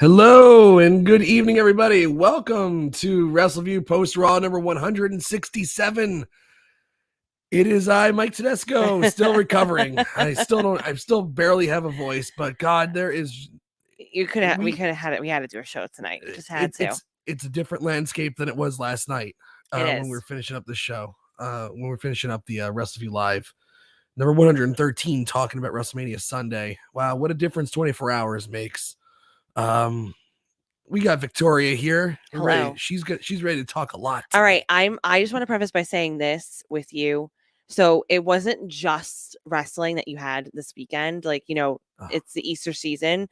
Hello and good evening, everybody. Welcome to Wrestleview Post-Raw number 167. It is I, Mike Tedesco, still recovering. I still barely have a voice, but God, there is. We could have had it. We had to do a show tonight. We just had to. It's a different landscape than it was last night when we were finishing up the show. When we're finishing up the Wrestleview Live, number 113, talking about WrestleMania Sunday. Wow, what a difference 24 hours makes. We got Victoria here. Hello. She's ready to talk a lot today. All right. I just want to preface by saying this with you. So it wasn't just wrestling that you had this weekend. Like, it's the Easter season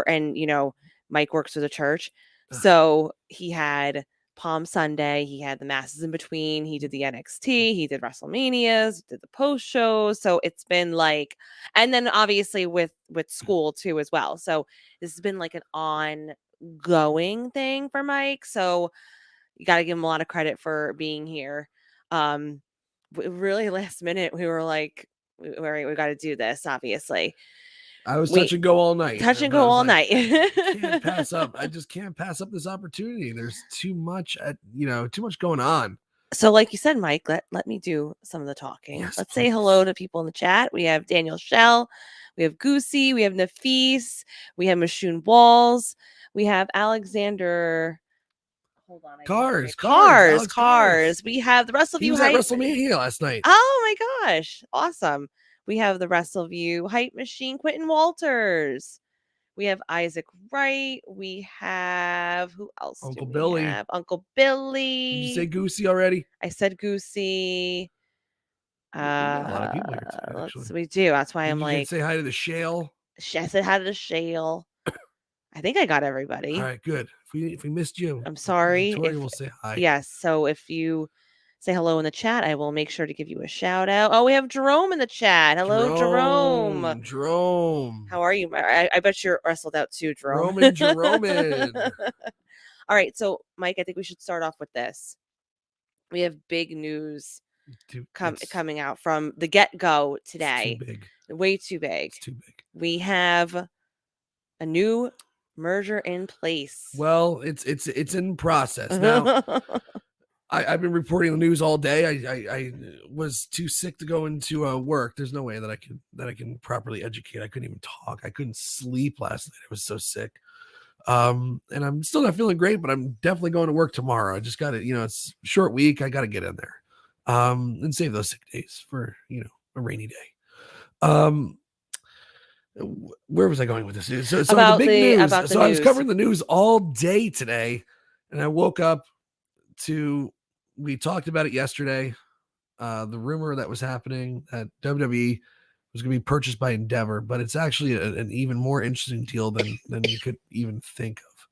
and Mike works for the church. So he had Palm Sunday. He had the masses in between. He did the NXT. He did WrestleManias, did the post shows. So it's been like, and then obviously with school too as well. So this has been like an ongoing thing for Mike. So you got to give him a lot of credit for being here. Really last minute, we were like, we got to do this, obviously. I was touch and go all night. Can't pass up. I just can't pass up this opportunity. There's too much going on. So like you said, Mike, let me do some of the talking. Yes, Let's say hello to people in the chat. We have Daniel Shell, we have Goosey, we have Nafis, we have Mashoon Walls, we have Alexander. Hold on. Cars. We have the Wrestleview. He was at WrestleMania last night. Oh my gosh. Awesome. We have the Wrestleview Hype Machine, Quentin Walters. We have Isaac Wright. We have, who else? Uncle Billy. Uncle Billy. Did you say Goosey already? I said Goosey. We got a lot of people here today, actually. We do. That's why I'm like. Say hi to the Shale. I said hi to the Shale. I think I got everybody. All right, good. If we missed you, I'm sorry. Victoria will say hi. Yes. So if you say hello in the chat, I will make sure to give you a shout out. Oh, we have Jerome in the chat. Hello, Jerome. Jerome. How are you? I bet you're wrestled out too, Jerome. Jerome. All right. So, Mike, I think we should start off with this. We have big news coming out from the get-go today. It's too big. Way too big. It's too big. We have a new merger in place. Well, it's in process now. I've been reporting the news all day. I was too sick to go into work. There's no way that I can properly educate. I couldn't even talk. I couldn't sleep last night. I was so sick. And I'm still not feeling great, but I'm definitely going to work tomorrow. I just got to, it's a short week. I got to get in there, and save those sick days for, a rainy day. Where was I going with this? So the big news. So I was covering the news all day today, and I woke up to, we talked about it yesterday. The rumor that was happening that WWE was going to be purchased by Endeavor, but it's actually an even more interesting deal than you could even think of.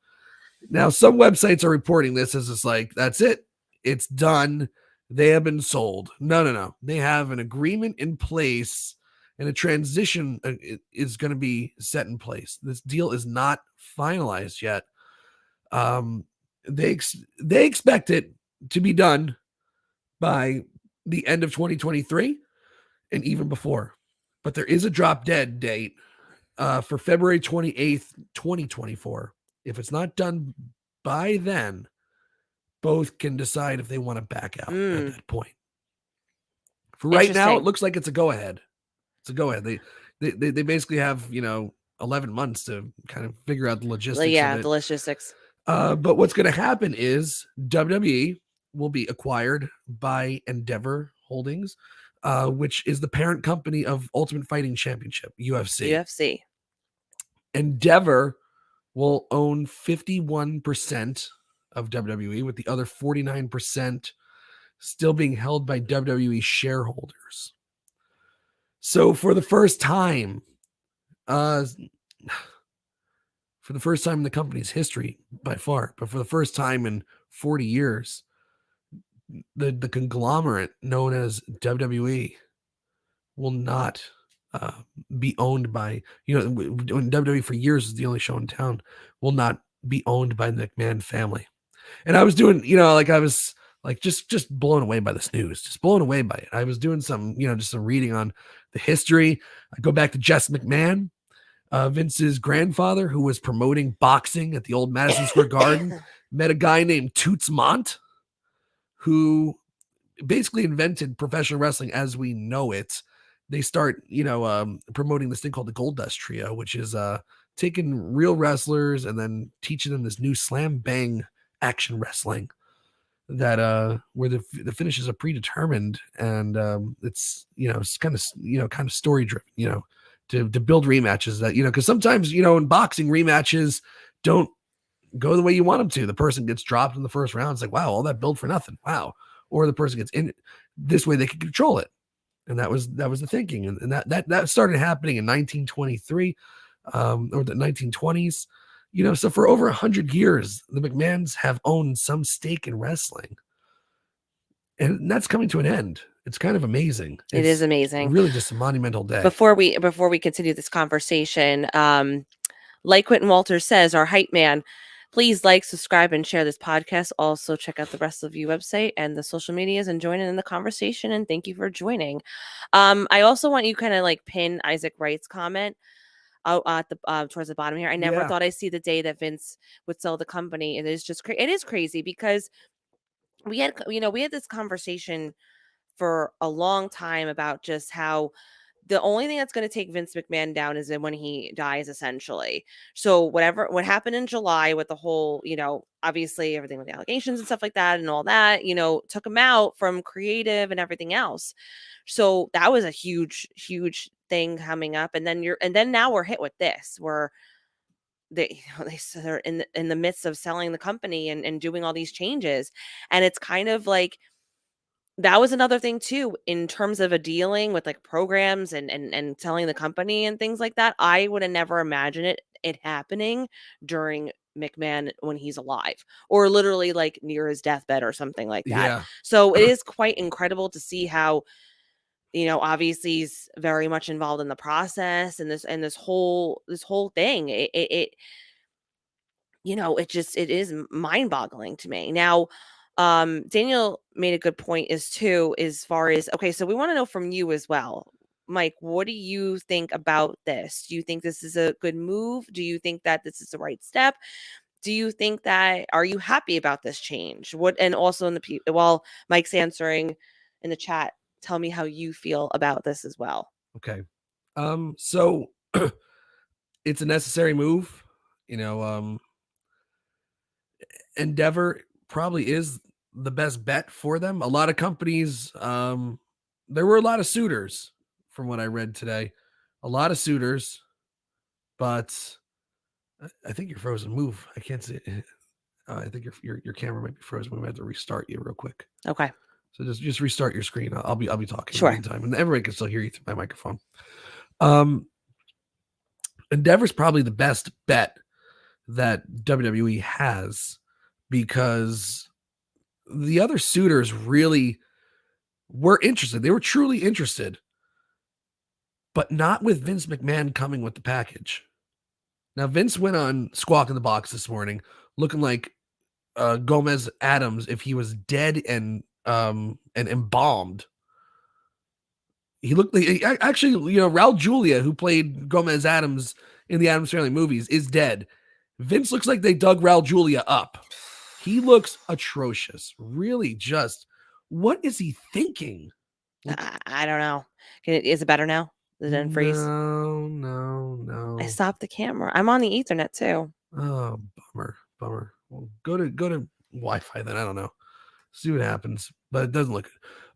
Now, some websites are reporting this as it's like, that's it. It's done. They have been sold. No. They have an agreement in place, and a transition is going to be set in place. This deal is not finalized yet. They expect it to be done by the end of 2023 and even before. But there is a drop dead date for February 28th, 2024. If it's not done by then, both can decide if they want to back out at that point. For right now, it looks like it's a go-ahead. It's a go-ahead. They basically have, 11 months to kind of figure out the logistics. Yeah, the logistics. But what's going to happen is WWE will be acquired by Endeavor Holdings, which is the parent company of Ultimate Fighting Championship, UFC. Endeavor will own 51% of WWE, with the other 49% still being held by WWE shareholders. So for the first time, in the company's history by far, but for the first time in 40 years, the conglomerate known as WWE will not be owned by, when WWE for years is the only show in town, will not be owned by the McMahon family. And I was doing, I was like just blown away by this news, just blown away by it. I was doing some, just some reading on the history. I go back to Jess McMahon. Vince's grandfather, who was promoting boxing at the old Madison Square Garden, met a guy named Toots Mondt, who basically invented professional wrestling as we know it. They start, promoting this thing called the Gold Dust Trio, which is taking real wrestlers and then teaching them this new slam bang action wrestling that where the finishes are predetermined, and it's it's kind of story driven, to build rematches that because sometimes in boxing rematches don't go the way you want them to. The person gets dropped in the first round. It's like, wow, all that build for nothing. Wow. Or the person gets in this way, they can control it. And that was the thinking. And that started happening in 1923, or the 1920s. So for over 100 years, the McMahons have owned some stake in wrestling. And that's coming to an end. It's kind of amazing. It is amazing. Really just a monumental day. Before we continue this conversation, like Quentin Walters says, our hype man, please like, subscribe, and share this podcast. Also, check out the Wrestleview website and the social medias and join in the conversation. And thank you for joining. I also want you kind of like pin Isaac Wright's comment at the towards the bottom here. I never thought I'd see the day that Vince would sell the company. It is just it is crazy because we had this conversation for a long time about just how the only thing that's going to take Vince McMahon down is when he dies, essentially. So what happened in July with the whole, obviously everything with the allegations and stuff like that and all that, took him out from creative and everything else. So that was a huge, huge thing coming up. And then now we're hit with this, where they're in the midst of selling the company and doing all these changes. And it's kind of like, that was another thing too, in terms of a dealing with like programs and selling the company and things like that. I would have never imagined it happening during McMahon when he's alive, or literally like near his deathbed or something like that. Yeah. So it is quite incredible to see how, obviously he's very much involved in the process and this whole thing. It is mind-boggling to me. Now, Daniel made a good point as far as, okay, so we want to know from you as well, Mike, what do you think about this? Do you think this is a good move? Do you think that this is the right step? Do you think are you happy about this change? And also while Mike's answering in the chat, tell me how you feel about this as well. Okay. So it's a necessary move, Endeavor probably is the best bet for them. A lot of companies, there were a lot of suitors from what I read today, a lot of suitors, but I think you're frozen. Move. I can't see it. I think your camera might be frozen. We might have to restart you real quick. Okay. So just restart your screen. I'll be talking sure. in the meantime, and everybody can still hear you through my microphone. Endeavor's probably the best bet that WWE has, because the other suitors really were interested. They were truly interested, but not with Vince McMahon coming with the package. Now, Vince went on Squawk in the Box this morning looking like Gomez Adams if he was dead and embalmed. He looked like, actually, Raul Julia, who played Gomez Adams in the Addams Family movies, is dead. Vince looks like they dug Raul Julia up. He looks atrocious. Really, just what is he thinking? I don't know. Is it better now? Is it unfreeze? No. I stopped the camera. I'm on the Ethernet too. Oh, bummer. Well, go to Wi-Fi then. I don't know. See what happens, but it doesn't look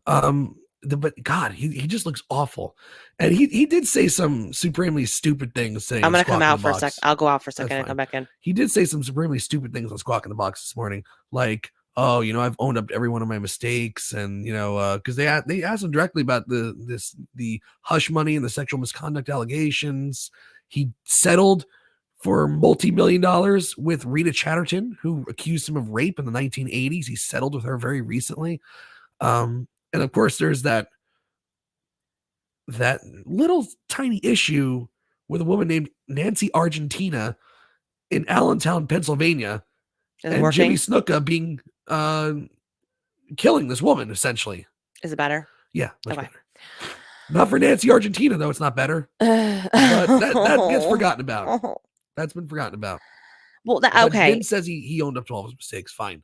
good. But God, he just looks awful, and he did say some supremely stupid things. Saying, I'm gonna come out for a sec. I'll go out for a second and come back in. He did say some supremely stupid things on Squawk in the Box this morning, like, "Oh, I've owned up to every one of my mistakes," and because they asked him directly about the hush money and the sexual misconduct allegations. He settled for multi-million dollars with Rita Chatterton, who accused him of rape in the 1980s. He settled with her very recently. And of course, there's that little tiny issue with a woman named Nancy Argentina in Allentown, Pennsylvania, and Jimmy Snuka being killing this woman, essentially. Is it better? Yeah, much better. Not for Nancy Argentina, though. It's not better. But that gets forgotten about. That's been forgotten about. Well, But okay. Vince says he owned up to all his mistakes. Fine.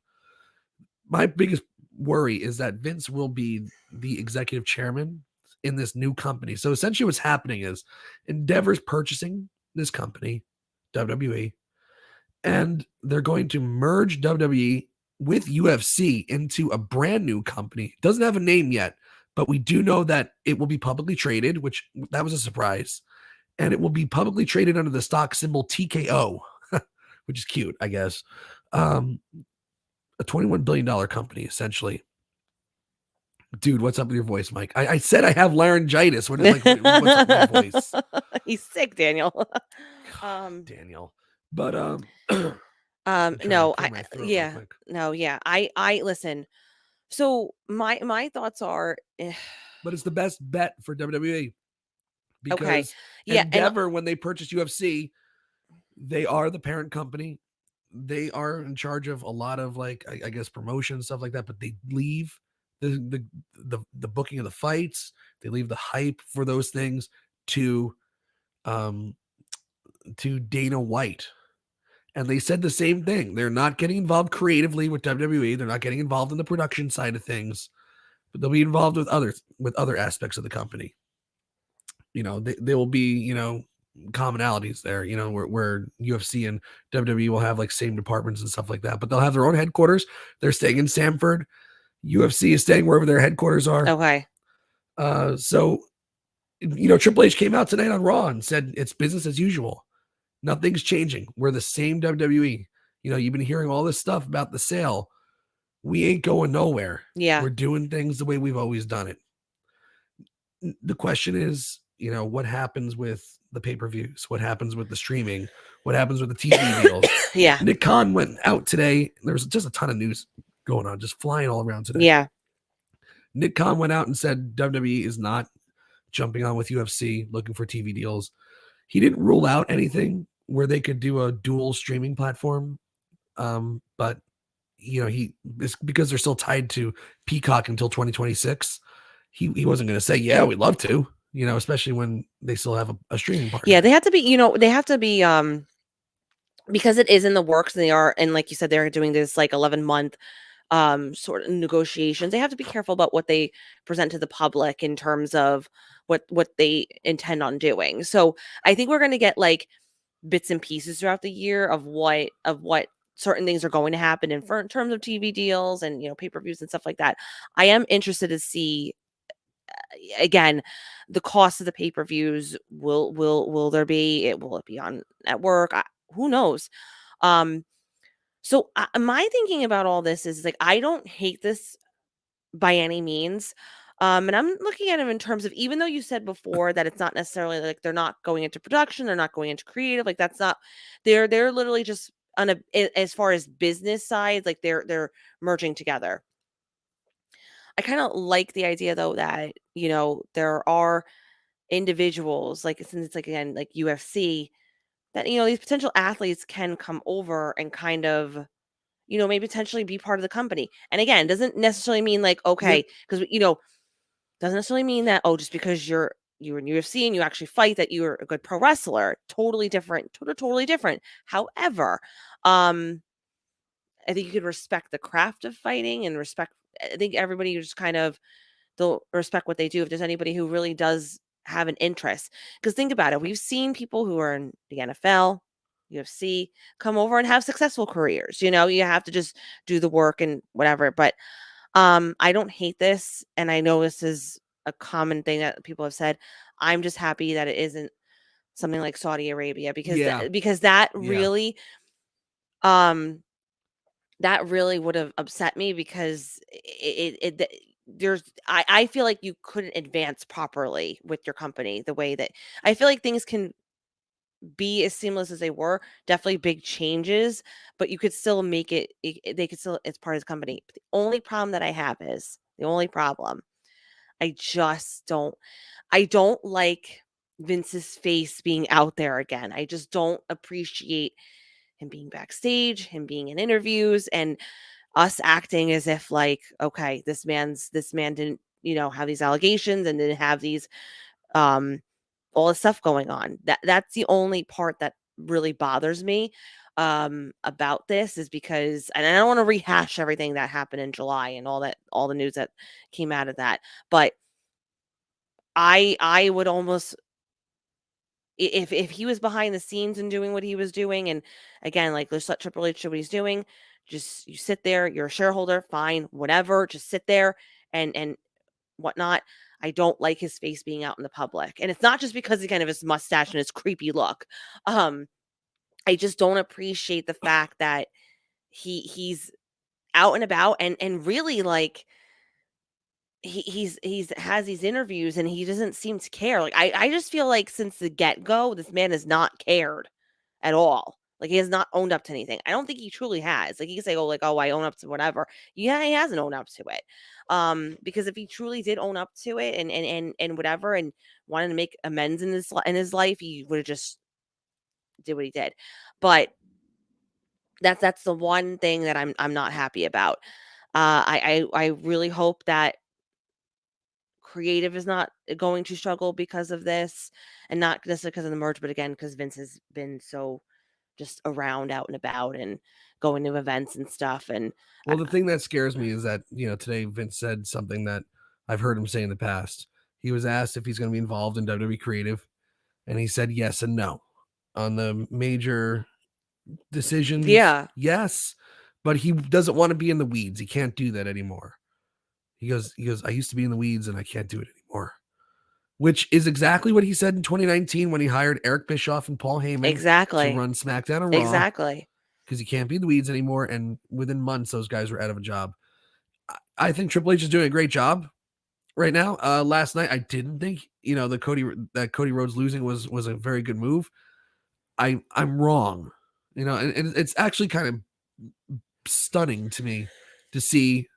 My biggest worry is that Vince will be the executive chairman in this new company. So essentially what's happening is Endeavor's purchasing this company, WWE, and they're going to merge WWE with UFC into a brand new company. It doesn't have a name yet, but we do know that it will be publicly traded, which that was a surprise. And it will be publicly traded under the stock symbol TKO, which is cute, I guess. A $21 billion company, essentially. Dude, what's up with your voice, Mike? I said I have laryngitis. What's up with my voice? He's sick, Daniel. Daniel. But no, I listen. So my thoughts are, but it's the best bet for WWE because okay, yeah, Endeavor, when they purchased UFC, they are the parent company. They are in charge of a lot of, like, I guess, promotion, stuff like that, but they leave the booking of the fights, they leave the hype for those things to Dana White. And they said the same thing. They're not getting involved creatively with WWE. They're not getting involved in the production side of things, but they'll be involved with other aspects of the company. There will be, commonalities there, where UFC and WWE will have like same departments and stuff like that, but they'll have their own headquarters. They're staying in Sanford. UFC is staying wherever their headquarters are. Okay. So, Triple H came out tonight on Raw and said it's business as usual. Nothing's changing. We're the same WWE. You've been hearing all this stuff about the sale. We ain't going nowhere. Yeah. We're doing things the way we've always done it. The question is, what happens with the pay-per-views? What happens with the streaming? What happens with the TV deals? Yeah. Nick Khan went out today. There was just a ton of news going on, just flying all around today. Yeah. Nick Khan went out and said WWE is not jumping on with UFC, looking for TV deals. He didn't rule out anything where they could do a dual streaming platform. But it's because they're still tied to Peacock until 2026. He wasn't going to say, yeah, we'd love to, especially when they still have a streaming partner. Yeah, they have to be, because it is in the works, and like you said, they're doing this like 11-month sort of negotiations. They have to be careful about what they present to the public in terms of what they intend on doing. So I think we're going to get like bits and pieces throughout the year of what certain things are going to happen in terms of TV deals and pay-per-views and stuff like that. I am interested to see again the cost of the pay-per-views. Will there be will it be on network? Who knows? So my thinking about all this is like, I don't hate this by any means. And I'm looking at it in terms of, even though you said before that it's not necessarily like they're not going into production, they're not going into creative, like that's not, they're literally just on as far as business side, like they're merging together. I kind of like the idea though that, there are individuals, like since it's like, again, like UFC, that, these potential athletes can come over and kind of, maybe potentially be part of the company. And again, doesn't necessarily mean like, okay, because, doesn't necessarily mean that, oh, just because you're in UFC and you actually fight that you're a good pro wrestler. Totally different. Totally different. However, I think you could respect the craft of fighting and I think everybody just kind of, they'll respect what they do if there's anybody who really does have an interest. Because think about it. We've seen people who are in the NFL, UFC, come over and have successful careers. You have to just do the work and whatever. But I don't hate this. And I know this is a common thing that people have said. I'm just happy that it isn't something like Saudi Arabia because that really would have upset me because I feel like you couldn't advance properly with your company the way that I feel like things can be as seamless as they were. Definitely big changes, but you could still make it, they could still, it's part of the company. But the only problem that I have is I don't like Vince's face being out there again. I just don't appreciate him being backstage, him being in interviews, and us acting as if like, okay, this man didn't, have these allegations and then have these all this stuff going on. That's the only part that really bothers me about this, is because, and I don't want to rehash everything that happened in July and all the news that came out of that, but I would almost, if he was behind the scenes and doing what he was doing, and again, like, let's let Triple H do what he's doing. Just, you sit there, you're a shareholder, fine, whatever, just sit there and whatnot. I don't like his face being out in the public. And it's not just because again of his mustache and his creepy look. I just don't appreciate the fact that he's out and about and really, like, he's has these interviews and he doesn't seem to care. Like, I just feel like since the get-go, this man has not cared at all. Like, he has not owned up to anything. I don't think he truly has. Like, he can say, oh, like, oh, I own up to whatever. Yeah, he hasn't owned up to it. Because if he truly did own up to it and whatever, and wanted to make amends in his life, he would have just did what he did. But that's the one thing that I'm not happy about. I really hope that creative is not going to struggle because of this, and not just because of the merge, but again, because Vince has been so just around, out and about, and going to events and stuff. And well, the thing that scares me is that, today Vince said something that I've heard him say in the past. He was asked if he's going to be involved in WWE Creative, and he said yes and no. On the major decisions, yeah, yes, but he doesn't want to be in the weeds. He can't do that anymore. He goes, I used to be in the weeds and I can't do it anymore. Which is exactly what he said in 2019 when he hired Eric Bischoff and Paul Heyman exactly to run SmackDown and Raw. Exactly. Because he can't be in the weeds anymore. And within months, those guys were out of a job. I think Triple H is doing a great job right now. Last night, I didn't think, that Cody Rhodes losing was a very good move. I'm wrong, and it's actually kind of stunning to me to see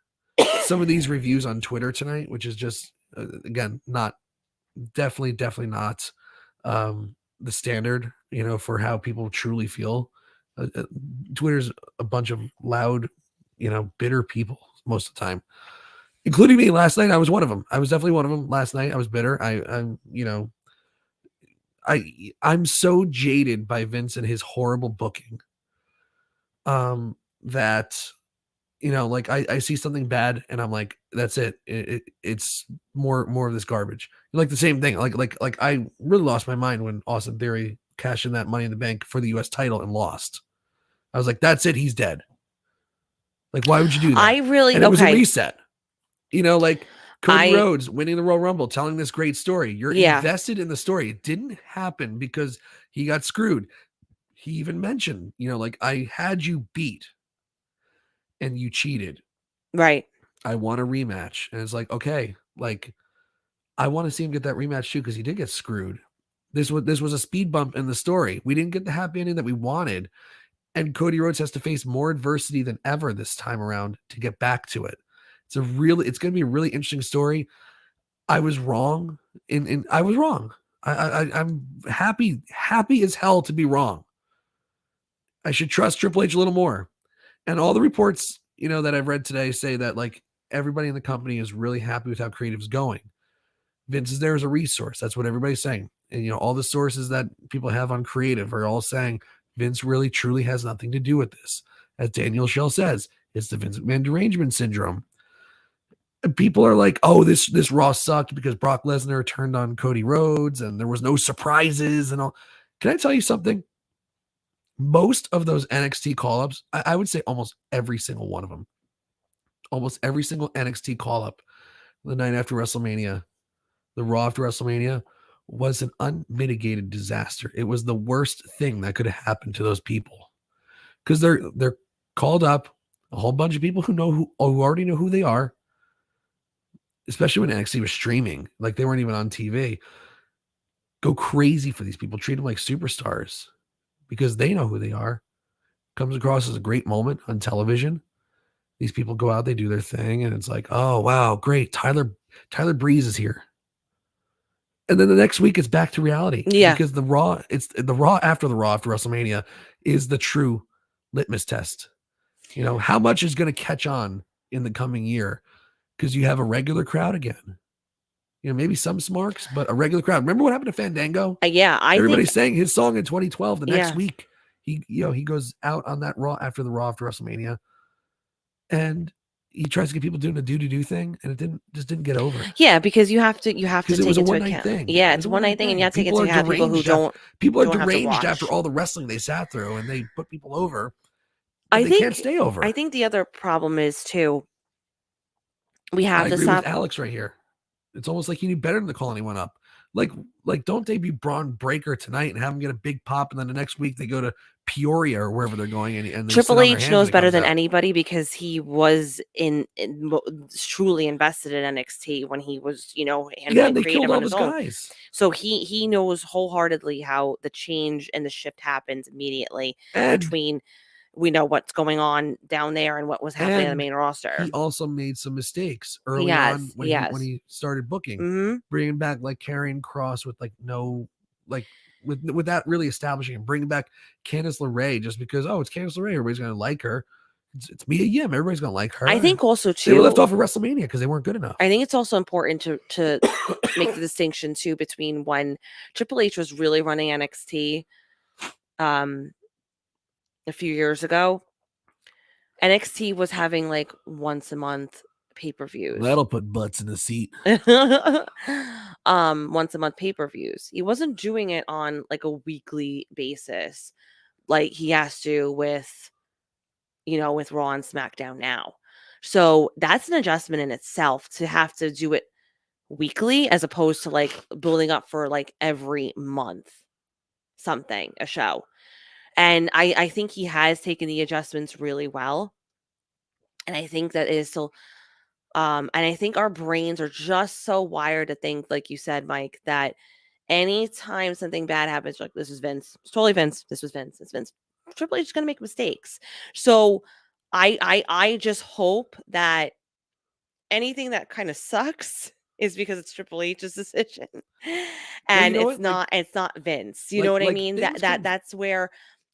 some of these reviews on Twitter tonight, which is just, again, definitely not the standard, for how people truly feel. Twitter's a bunch of loud, bitter people most of the time, including me. Last night, I was one of them. I was definitely one of them. Last night, I was bitter. I'm so jaded by Vince and his horrible booking, that, like, I see something bad and I'm like, that's it. It's more of this garbage. Like the same thing. Like I really lost my mind when Austin Theory cashed in that Money in the Bank for the US title and lost. I was like, that's it. He's dead. Like, why would you do that? And it was a reset. Like Cody Rhodes winning the Royal Rumble, telling this great story. You're invested in the story. It didn't happen because he got screwed. He even mentioned, like, I had you beat and you cheated. Right. I want a rematch. And it's like, okay, like, I want to see him get that rematch too, because he did get screwed. This was a speed bump in the story. We didn't get the happy ending that we wanted. And Cody Rhodes has to face more adversity than ever this time around to get back to it. It's going to be a really interesting story. I was wrong. I was wrong. I'm happy as hell to be wrong. I should trust Triple H a little more. And all the reports, that I've read today say that, like, everybody in the company is really happy with how creative's going. Vince is there as a resource. That's what everybody's saying. And, all the sources that people have on creative are all saying Vince really truly has nothing to do with this. As Daniel Schell says, it's the Vince McMahon derangement syndrome. And people are like, oh, this Raw sucked because Brock Lesnar turned on Cody Rhodes and there was no surprises and all. Can I tell you something? Most of those NXT call-ups, I would say almost every single one of them, almost every single NXT call-up the night after WrestleMania, the Raw after WrestleMania, was an unmitigated disaster. It was the worst thing that could have happened to those people, because they're called up, a whole bunch of people who already know who they are, especially when NXT was streaming, like they weren't even on TV. Go crazy for these people, treat them like superstars because they know who they are. Comes across as a great moment on television. These people go out, they do their thing, and it's like, oh wow, great, Tyler Breeze is here. And then the next week it's back to reality. Yeah. Because the Raw after WrestleMania is the true litmus test. How much is going to catch on in the coming year? Because you have a regular crowd again. maybe some smarks, but a regular crowd. Remember what happened to Fandango? Yeah, Everybody think sang his song in 2012. The next Yeah. week, he goes out on that Raw after WrestleMania, and he tries to get people doing a do thing, and it didn't get over. Yeah, because you have to Because it take was a into one night account. thing. Yeah, It it's was a a one night thing, and you have to take People into are account people who deranged. People are don't have to deranged after watch. all the wrestling they sat through, and they put people over. I They think can't stay over. I think the other problem is too. We I have to agree stop. with Alex right here. It's almost like you need better than to call anyone up. Like don't debut Braun Breaker tonight and have him get a big pop, and then the next week they go to Peoria or wherever they're going, and they sit Triple on their H hands knows when he better comes than out. anybody because he was truly invested in NXT when he was, handling they killed creative all on his those own. guys. So he knows wholeheartedly how the change and the shift happens immediately And between we know what's going on down there and what was happening on the and main roster. he also made some mistakes early He has, on when he has. when he started booking, hmm bringing back like Karrion Kross with like no like without really establishing and bringing back Candice LeRae just because it's Candice LeRae, everybody's gonna like her. It's Mia Yim, everybody's gonna like her. I think also they were too. left off of WrestleMania because they weren't good enough. I think it's also important to make the distinction too between when Triple H was really running NXT a few years ago. NXT was having like once a month pay-per-views. That'll put butts in the seat. Once a month pay-per-views. He wasn't doing it on like a weekly basis like he has to with with Raw and SmackDown now. So that's an adjustment in itself to have to do it weekly as opposed to like building up for like every month a show. And I think he has taken the adjustments really well. And I think that is still and I think our brains are just so wired to think, like you said, Mike, that anytime something bad happens, like this is Vince, it's totally Vince, this was Vince, it's Vince. Triple H is gonna make mistakes. So I just hope that anything that kind of sucks is because it's Triple H's decision. And you know it's what? not Vince. You know what I mean?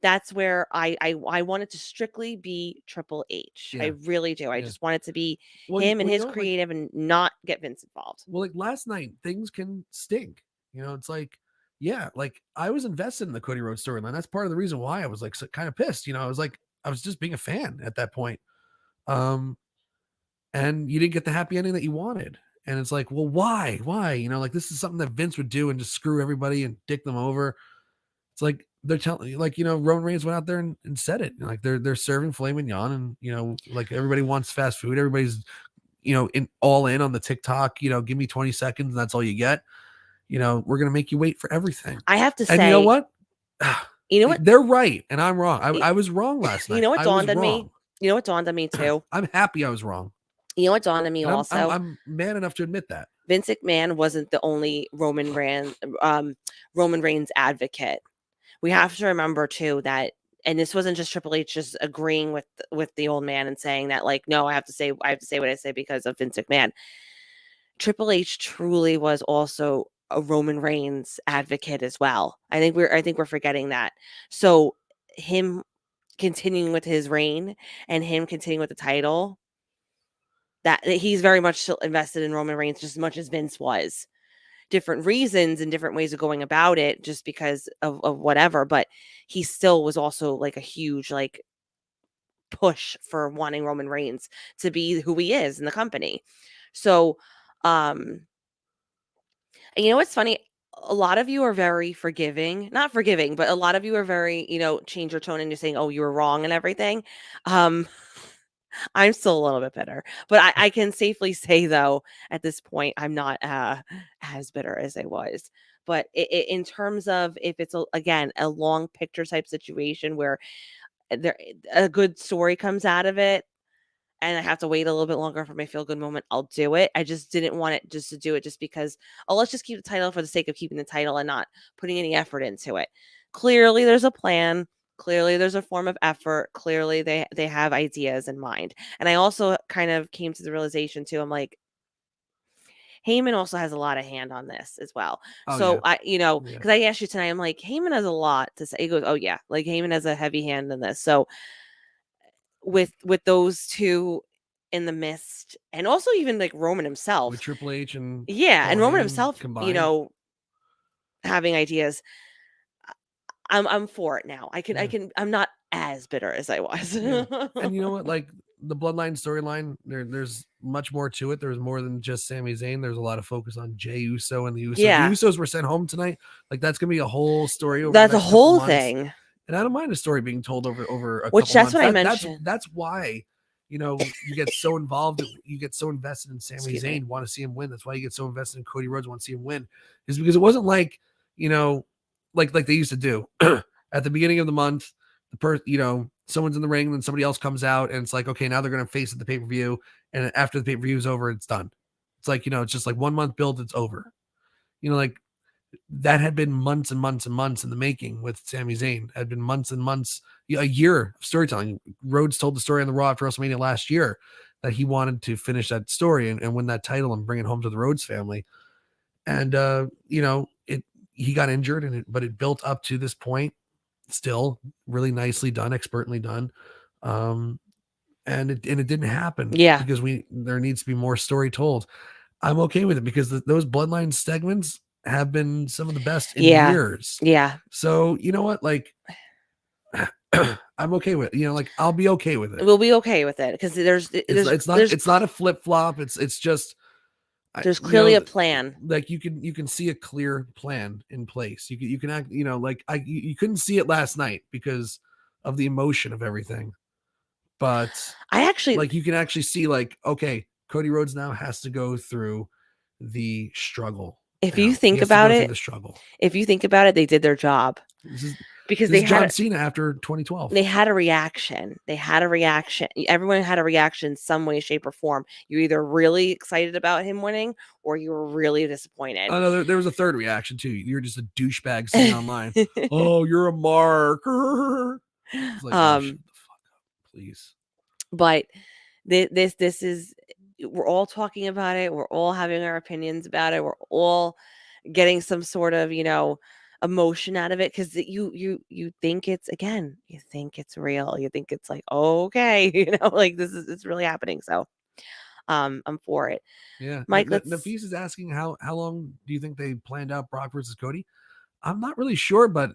That's where I want it to strictly be Triple H. I really do. I just want it to be him and his creative and not get Vince involved. Well, like last night, things can stink. It's like, like I was invested in the Cody Rhodes storyline. That's part of the reason why I was like kind of pissed. I was just being a fan at that point. And you didn't get the happy ending that you wanted. And it's like, well, why? Like this is something that Vince would do and just screw everybody and dick them over. It's like they're telling you, like, Roman Reigns went out there and said it. Like they're serving filet mignon, and like everybody wants fast food. Everybody's all in on the TikTok. Give me 20 seconds and that's all you get. We're gonna make you wait for everything. I have to say, and you know what? They're right, and I'm wrong. I was wrong last night. You know what dawned on me? Wrong. You know what dawned on me too? I'm happy I was wrong. You know what dawned on me And also? I'm man enough to admit that. Vince McMahon wasn't the only Roman Reigns advocate. We have to remember too that, and this wasn't just Triple H just agreeing with the old man and saying that like, no, I have to say what I say because of Vince McMahon. Triple H truly was also a Roman Reigns advocate as well. I think we're forgetting that. So him continuing with his reign and him continuing with the title, that he's very much still invested in Roman Reigns just as much as Vince was. Different reasons and different ways of going about it just because of whatever, but he still was also like a huge like push for wanting Roman Reigns to be who he is in the company. So and you know what's funny? A lot of you are very forgiving, not forgiving, but a lot of you are very, change your tone and you're saying, oh, you were wrong and everything. I'm still a little bit bitter, but I can safely say though, at this point, I'm not as bitter as I was. But in terms of if it's again a long picture type situation where a good story comes out of it, and I have to wait a little bit longer for my feel good moment, I'll do it. I just didn't want it just to do it just because, let's just keep the title for the sake of keeping the title and not putting any effort into it. Clearly, there's a plan. Clearly, there's a form of effort. Clearly, they have ideas in mind. And I also kind of came to the realization too. I'm like, Heyman also has a lot of hand on this as well. So I, because I asked you tonight, I'm like, Heyman has a lot to say. He goes, oh yeah, like Heyman has a heavy hand in this. So with those two in the midst, and also even like Roman himself with Triple H and and Paul Roman Heyman himself, combined. having ideas. I'm for it now. I'm not as bitter as I was. Yeah. And you know what? Like the Bloodline storyline, there's much more to it. There's more than just Sami Zayn. There's a lot of focus on Jey Uso and the Usos. Yeah. The Usos were sent home tonight. Like that's gonna be a whole story over That's the a next couple whole months. thing. And I don't mind a story being told over a Which couple that's months. what I mentioned. That's why, you get so involved, you get so invested in Sami Zayn, want to see him win. That's why you get so invested in Cody Rhodes, want to see him win. Is because it wasn't like, like they used to do at the beginning of the month. Someone's in the ring, and then somebody else comes out, and it's like, okay, now they're gonna face at the pay-per-view, and after the pay-per-view is over, it's done. It's like, it's just like 1 month build, it's over. Like that had been months and months and months in the making with Sami Zayn. Had been months and months, a year of storytelling. Rhodes told the story on the Raw after WrestleMania last year that he wanted to finish that story and win that title and bring it home to the Rhodes family. And he got injured, but it built up to this point. Still really nicely done, expertly done. And it didn't happen. Yeah. Because there needs to be more story told. I'm okay with it because those Bloodline segments have been some of the best in years. Yeah. So you know what? Like I'm okay with it. Like I'll be okay with it. We'll be okay with it because it's not a flip flop. It's just there's clearly a plan. Like you can see a clear plan in place. You can act, like you couldn't see it last night because of the emotion of everything. But I actually like you can actually see like, okay, Cody Rhodes now has to go through the struggle. If you think about it, the struggle. If you think about it, they did their job. Because they had John Cena after 2012. They had a reaction. Everyone had a reaction some way, shape, or form. You're either really excited about him winning or you were really disappointed. Oh, no, there was a third reaction too. You're just a douchebag sitting online. Oh, you're a marker. It's like, oh, shut the fuck up, please. But this is, we're all talking about it. We're all having our opinions about it. We're all getting some sort of, emotion out of it because you think it's real. You think it's like, oh, okay, like it's really happening. So I'm for it. Yeah. Mike, Nafis is asking how long do you think they planned out Brock versus Cody? I'm not really sure, but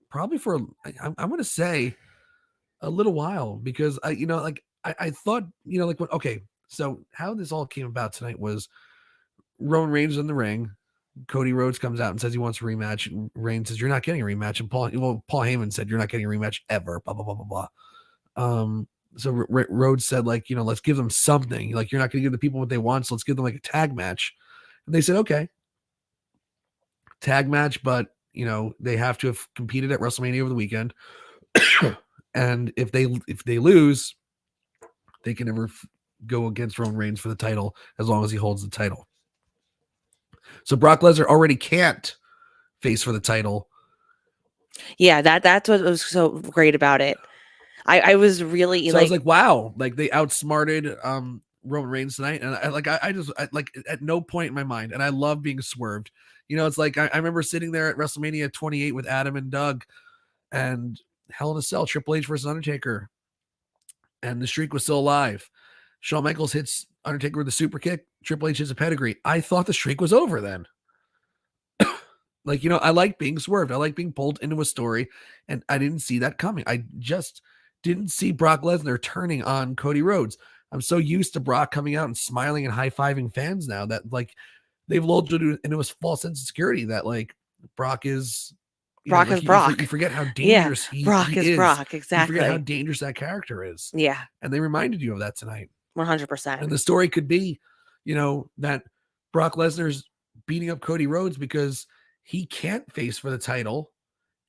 probably for I'm going to say a little while because I thought, okay, so how this all came about tonight was Roman Reigns in the ring. Cody Rhodes comes out and says he wants a rematch. Reigns says, you're not getting a rematch. And Paul Heyman said, you're not getting a rematch ever, blah, blah, blah, blah, blah. So Rhodes said, like, let's give them something. Like, you're not going to give the people what they want, so let's give them like a tag match. And they said, okay, tag match, but, they have to have competed at WrestleMania over the weekend. And if they lose, they can never go against Roman Reigns for the title as long as he holds the title. So Brock Lesnar already can't face for the title. Yeah, that's what was so great about it. I was really I was like, wow, like they outsmarted Roman Reigns tonight, and I just at no point in my mind, and I love being swerved. It's like I remember sitting there at WrestleMania 28 with Adam and Doug, and Hell in a Cell, Triple H versus Undertaker, and the streak was still alive. Shawn Michaels hits Undertaker with a super kick. Triple H hits a pedigree. I thought the streak was over then. I like being swerved. I like being pulled into a story, and I didn't see that coming. I just didn't see Brock Lesnar turning on Cody Rhodes. I'm so used to Brock coming out and smiling and high-fiving fans now that they've lulled into a false sense of security that Brock is Brock. You forget how dangerous Brock is. Brock, exactly. You forget how dangerous that character is. Yeah. And they reminded you of that tonight. 100%. And the story could be, that Brock Lesnar's beating up Cody Rhodes because he can't face for the title,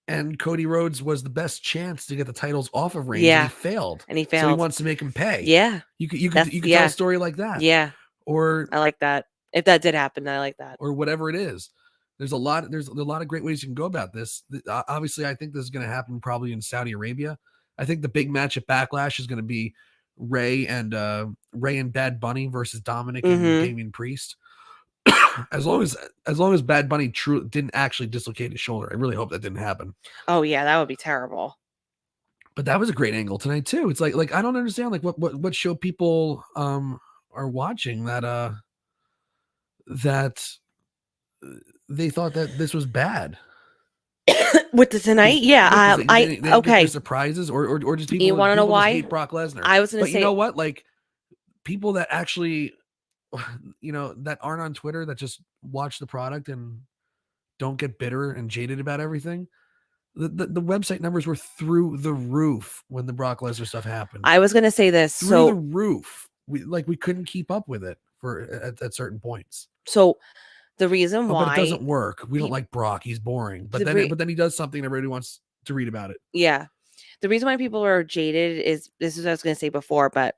and Cody Rhodes was the best chance to get the titles off of Reigns. Yeah. And he failed. And he failed. So he wants to make him pay. Yeah. You could tell a story like that. Yeah. Or I like that. If that did happen, I like that. Or whatever it is. There's a lot of great ways you can go about this. Obviously, I think this is going to happen probably in Saudi Arabia. I think the big match at Backlash is going to be Ray and Bad Bunny versus Dominic and Damian Priest. As long as Bad Bunny didn't actually dislocate his shoulder. I really hope that didn't happen. Oh yeah, that would be terrible. But that was a great angle tonight too. It's like I don't understand like what show people are watching that they thought that this was bad. With the tonight, yeah. They didn't get Okay. their surprises or just people. You want to know People just why? hate Brock Lesnar. I was going to But say, you know what? Like people that actually, that aren't on Twitter that just watch the product and don't get bitter and jaded about everything. The website numbers were through the roof when the Brock Lesnar stuff happened. I was going to say this. Through the roof. We couldn't keep up with it at certain points. So the reason why, but it doesn't work. We don't like Brock. He's boring. But then he does something and everybody wants to read about it. Yeah. The reason why people are jaded is, this is what I was going to say before, but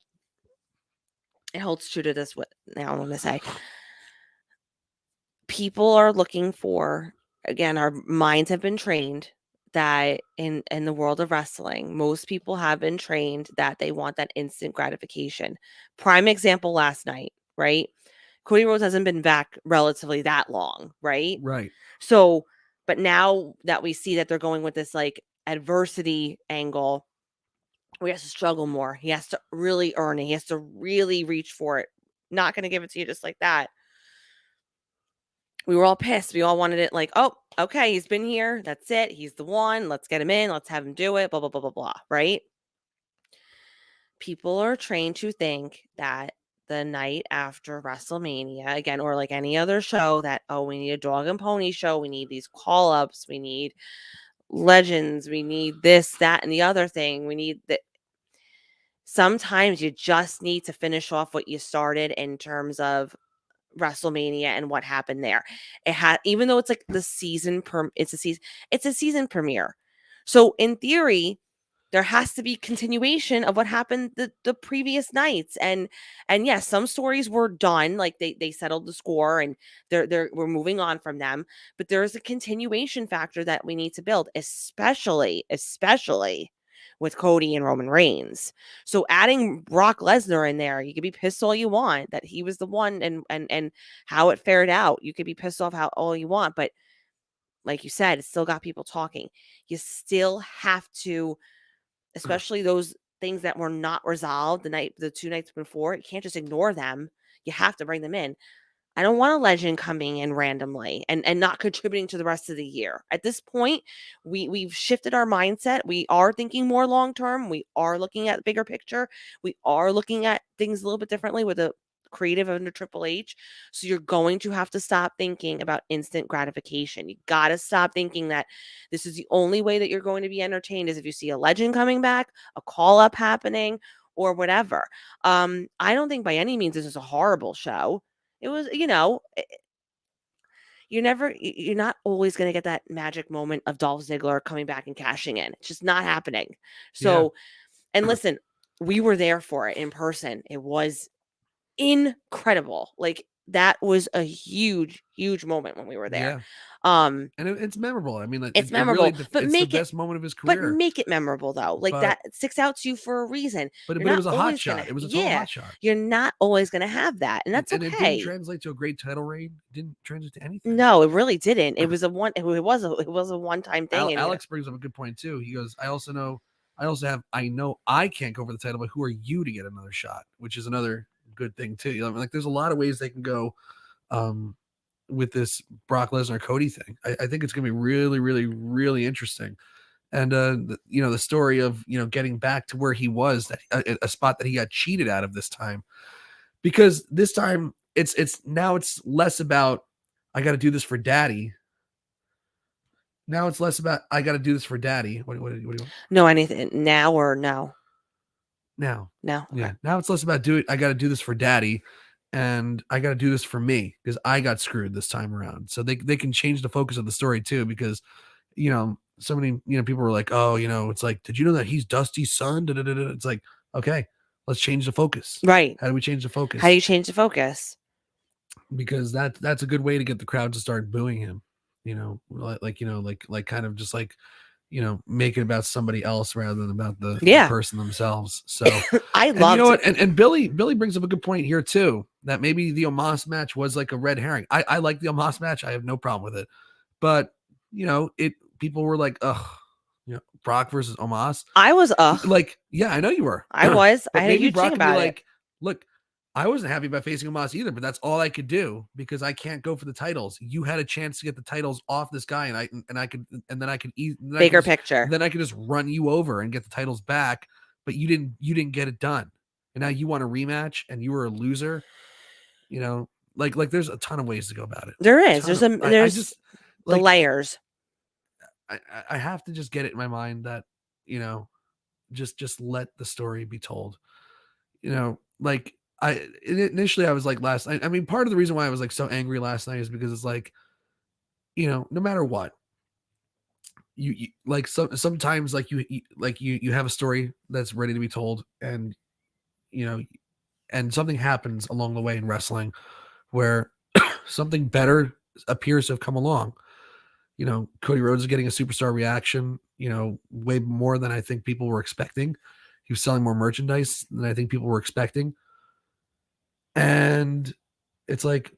it holds true to this. What now I'm going to say. People are looking for, again, our minds have been trained that in the world of wrestling, most people have been trained that they want that instant gratification. Prime example last night, right? Cody Rhodes hasn't been back relatively that long, right? Right. So, but now that we see that they're going with this like adversity angle, he has to struggle more. He has to really earn it. He has to really reach for it. Not going to give it to you just like that. We were all pissed. We all wanted it like, oh, okay, he's been here. That's it. He's the one. Let's get him in. Let's have him do it. Blah, blah, blah, blah, blah. Right? People are trained to think that the night after WrestleMania, again, or like any other show, that, oh, we need a dog and pony show. We need these call ups. We need legends. We need this, that, and the other thing. We need that. Sometimes you just need to finish off what you started in terms of WrestleMania and what happened there. It had, even though it's like the season it's a season premiere. So in theory, there has to be continuation of what happened the previous nights. And yes, some stories were done, like they settled the score and we're moving on from them. But there's a continuation factor that we need to build, especially with Cody and Roman Reigns. So adding Brock Lesnar in there, you could be pissed all you want that he was the one and how it fared out. You could be pissed off how all you want, but like you said, it still got people talking. You still have to, especially those things that were not resolved the 2 nights before, you can't just ignore them. You have to bring them in. I don't want a legend coming in randomly and not contributing to the rest of the year. At this point, we've shifted our mindset. We are thinking more long term. We are looking at the bigger picture. We are looking at things a little bit differently with the creative under Triple H. So you're going to have to stop thinking about instant gratification. You got to stop thinking that this is the only way that you're going to be entertained is if you see a legend coming back, a call up happening, or whatever. I don't think by any means this is a horrible show. It was, you're not always going to get that magic moment of Dolph Ziggler coming back and cashing in. It's just not happening. So, and listen, we were there for it in person. It was incredible. Like that was a huge, huge moment when we were there. And it's memorable. I mean, it's memorable, but it's the best moment of his career. But make it memorable though. Like that sticks out to you for a reason. But it was a hot shot. It was a total hot shot. You're not always going to have that, and that's okay. And it didn't translate to a great title reign. It didn't translate to anything. No, it really didn't. It was a one-time thing. Alex brings up a good point too. He goes, I know I can't go for the title, but who are you to get another shot? Which is another good thing too. Like there's a lot of ways they can go with this Brock Lesnar Cody thing. I think it's gonna be really, really, really interesting. And the story of getting back to where he was, that a spot that he got cheated out of this time, because this time it's less about I got to do this for daddy. Now it's less about I got to do this for daddy. What do you want? No, anything now or no? Now. Okay. Yeah. Now it's less about I got to do this for daddy, and I got to do this for me because I got screwed this time around. So they can change the focus of the story too, because so many people were like, oh, it's like, did you know that he's Dusty's son? Da-da-da-da. It's like, okay, let's change the focus. Right. How do we change the focus? How do you change the focus? Because that's a good way to get the crowd to start booing him. Like kind of just like make it about somebody else rather than about the person themselves. So I love it. And Billy brings up a good point here too, that maybe the Omos match was like a red herring. I like the Omos match. I have no problem with it, but people were like, ugh, Brock versus Omos. I was Yeah, I know you were. I was. But I had a maybe huge Brock thing could be about it. like, look, I wasn't happy about facing Omos either, but that's all I could do because I can't go for the titles. You had a chance to get the titles off this guy, and then I could Bigger picture. Then I could just run you over and get the titles back, but you didn't get it done, and now you want a rematch, and you were a loser. Like there's a ton of ways to go about it. There is. There's I just the layers. I have to just get it in my mind that just let the story be told. Like initially I was like last night. I mean, part of the reason why I was like so angry last night is because it's like, no matter what, you like sometimes like you have a story that's ready to be told, and and something happens along the way in wrestling where something better appears to have come along. Cody Rhodes is getting a superstar reaction, way more than I think people were expecting. He was selling more merchandise than I think people were expecting. And it's like,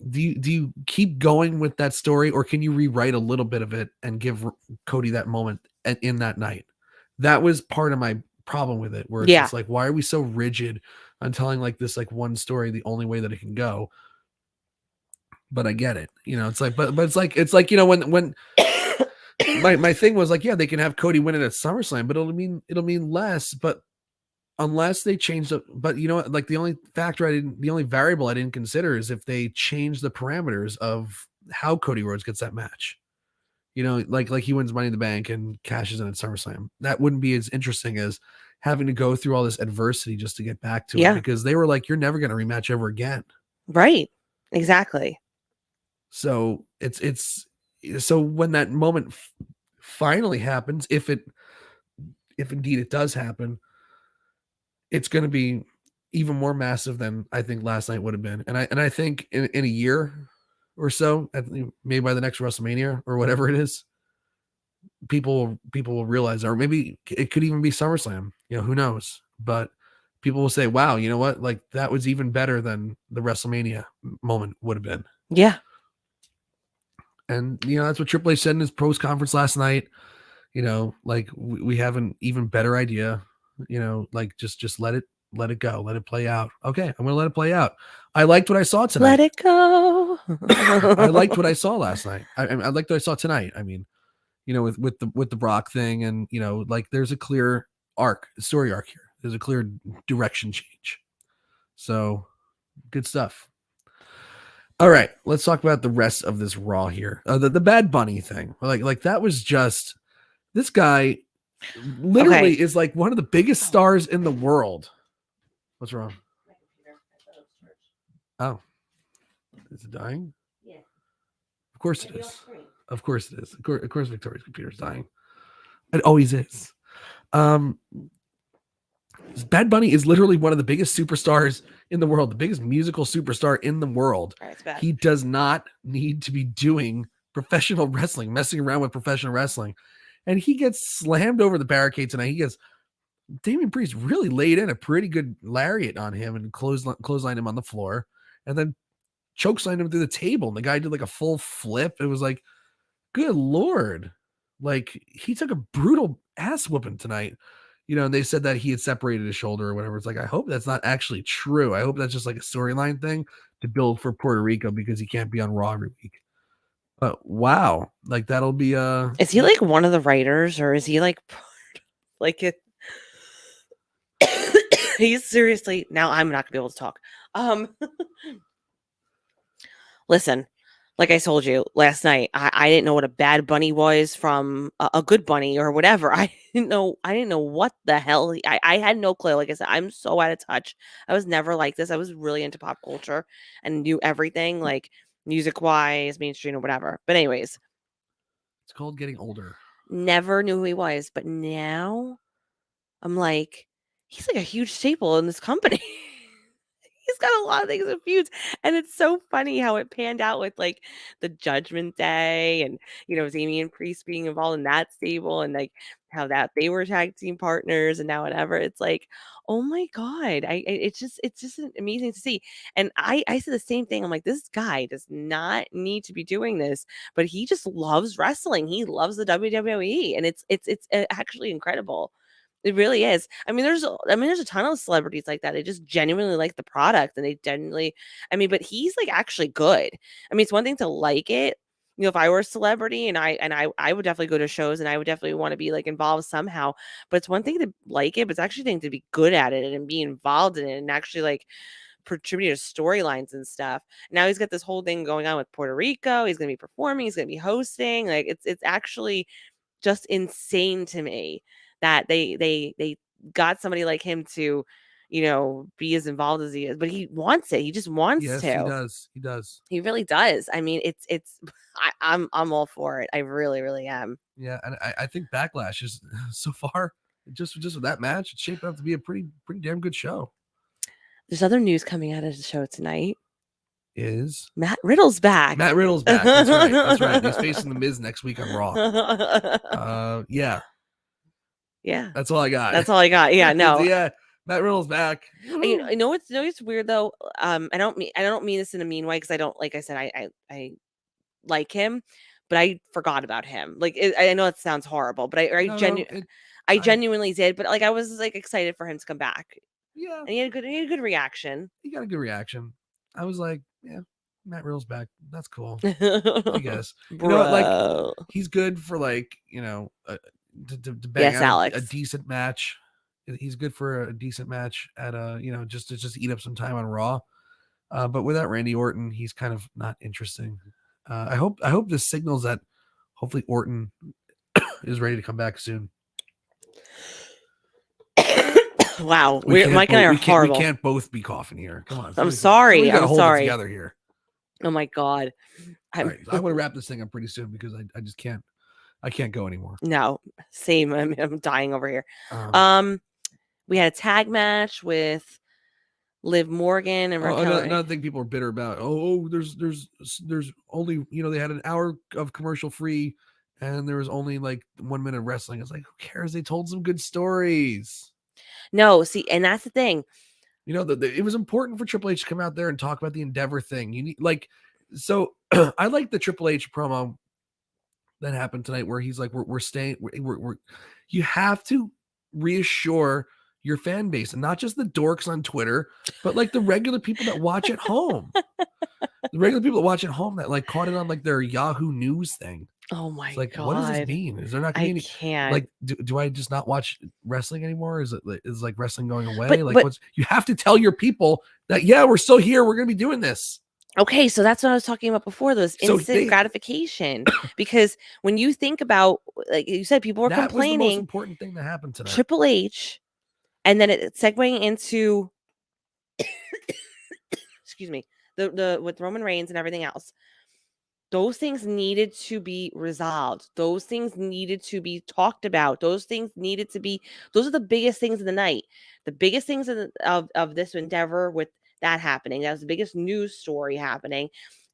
do you keep going with that story, or can you rewrite a little bit of it and give Cody that moment in that night? That was part of my problem with it, where it's just like, why are we so rigid on telling like this like one story the only way that it can go? But I get it. It's like, but it's like when my thing was like, yeah, they can have Cody win it at SummerSlam, but it'll mean less. But unless they change but like the only variable I didn't consider is if they change the parameters of how Cody Rhodes gets that match. Like he wins Money in the Bank and cashes in at SummerSlam. That wouldn't be as interesting as having to go through all this adversity just to get back to it, because they were like, you're never going to rematch ever again. Right. Exactly. So so when that moment finally happens, if indeed it does happen, it's going to be even more massive than I think last night would have been. And I think in a year or so, maybe by the next WrestleMania or whatever it is, people will realize, or maybe it could even be SummerSlam, who knows, but people will say, wow, you know what? Like that was even better than the WrestleMania moment would have been. Yeah. And, that's what Triple H said in his post conference last night. Like we have an even better idea, like just let it go, let it play out. Okay, I'm gonna let it play out. I liked what I saw tonight. Let it go. I liked what I saw last night. I liked what I saw tonight. I mean, with the Brock thing, and like there's a clear story arc here. There's a clear direction change. So good stuff. All right, let's talk about the rest of this Raw here. The Bad Bunny thing, like that was just, this guy literally is like one of the biggest stars in the world. What's wrong? Oh, is it dying? Yeah. Of course it is. Of course it is. Of course Victoria's computer is dying. It always is. Bad Bunny is literally one of the biggest superstars in the world, the biggest musical superstar in the world. He does not need to be doing professional wrestling, messing around with professional wrestling. And he gets slammed over the barricade tonight. Damian Priest really laid in a pretty good lariat on him and clotheslined him on the floor, and then chokeslined him through the table. And the guy did like a full flip. It was like, good Lord. Like he took a brutal ass whooping tonight. And they said that he had separated his shoulder or whatever. It's like, I hope that's not actually true. I hope that's just like a storyline thing to build for Puerto Rico because he can't be on Raw every week. But wow, like that'll be Is he like one of the writers, or is he like like it? He's seriously, now I'm not gonna be able to talk. Listen, like I told you last night, I didn't know what a bad bunny was from a good bunny or whatever. I didn't know what the hell. I had no clue. Like I said, I'm so out of touch. I was never like this. I was really into pop culture and knew everything, like music wise, mainstream or whatever. But anyways, it's called getting older. Never knew who he was, but now I'm like, he's like a huge staple in this company. He's got a lot of things with feuds, and it's so funny how it panned out with like the Judgment Day, and Damian Priest being involved in that stable, and like how that they were tag team partners, and now whatever. It's like, oh my god, it's just amazing to see. And I said the same thing. I'm like, this guy does not need to be doing this, but he just loves wrestling. He loves the WWE, and it's actually incredible. It really is. There's a ton of celebrities like that. They just genuinely like the product, and they genuinely, but he's like actually good. It's one thing to like it. If I were a celebrity, and I would definitely go to shows, and I would definitely want to be like involved somehow. But it's one thing to like it, but it's actually a thing to be good at it and be involved in it and actually like contribute to storylines and stuff. Now he's got this whole thing going on with Puerto Rico. He's gonna be performing, he's gonna be hosting. Like it's actually just insane to me that they got somebody like him to, be as involved as he is, but he wants it. He just wants Yes, to. he does. He does. He really does. It's I'm all for it. I really, really am. Yeah, and I think Backlash is so far just with that match, it's shaping up to be a pretty damn good show. There's other news coming out of the show tonight. Is Matt Riddle's back. Matt Riddle's back. That's right. That's right. He's facing the Miz next week on Raw. Yeah. Yeah. That's all I got. That's all I got. Yeah, no. Yeah. Matt Riddle's back. I know it's weird though. I don't mean this in a mean way, because I don't, like I said, I like him, but I forgot about him. Like I know it sounds horrible, but I genuinely did. But like I was like excited for him to come back. Yeah, and he had a good reaction. He got a good reaction. I was like, yeah, Matt Riddle's back. That's cool. I guess. You know what? Like he's good for like to bang out a decent match. He's good for a decent match at just to eat up some time on Raw. But without Randy Orton, he's kind of not interesting. I hope this signals that hopefully Orton is ready to come back soon. Wow, Mike and I are horrible. We can't both be coughing here. Come on. I'm sorry. I'm sorry. Together here. Oh my god. All right, I want to wrap this thing up pretty soon because I just can't. I can't go anymore. No, same. I'm dying over here. We had a tag match with Liv Morgan and Raquel. Another thing people are bitter about. Oh, there's only they had an hour of commercial free, and there was only like 1 minute of wrestling. It's like, who cares? They told some good stories. No, see, and that's the thing. It was important for Triple H to come out there and talk about the Endeavor thing. You need I like the Triple H promo that happened tonight, where he's like, we're staying. You have to reassure your fan base, and not just the dorks on Twitter, but like the regular people that watch at home. The regular people that watch at home that like caught it on like their Yahoo News thing. Oh my god! What does this mean? Is there not going to be any? Can't. Like, do I just not watch wrestling anymore? Is like wrestling going away? You have to tell your people that we're still here. We're going to be doing this. Okay, so that's what I was talking about before. Those instant gratification, because when you think about, like you said, people were complaining. That was the most important thing that happened tonight. Triple H, and then it segueing into, excuse me, the with Roman Reigns and everything else. Those things needed to be resolved. Those things needed to be talked about. Those are the biggest things of the night. The biggest things of this Endeavor with that happening. That was the biggest news story happening.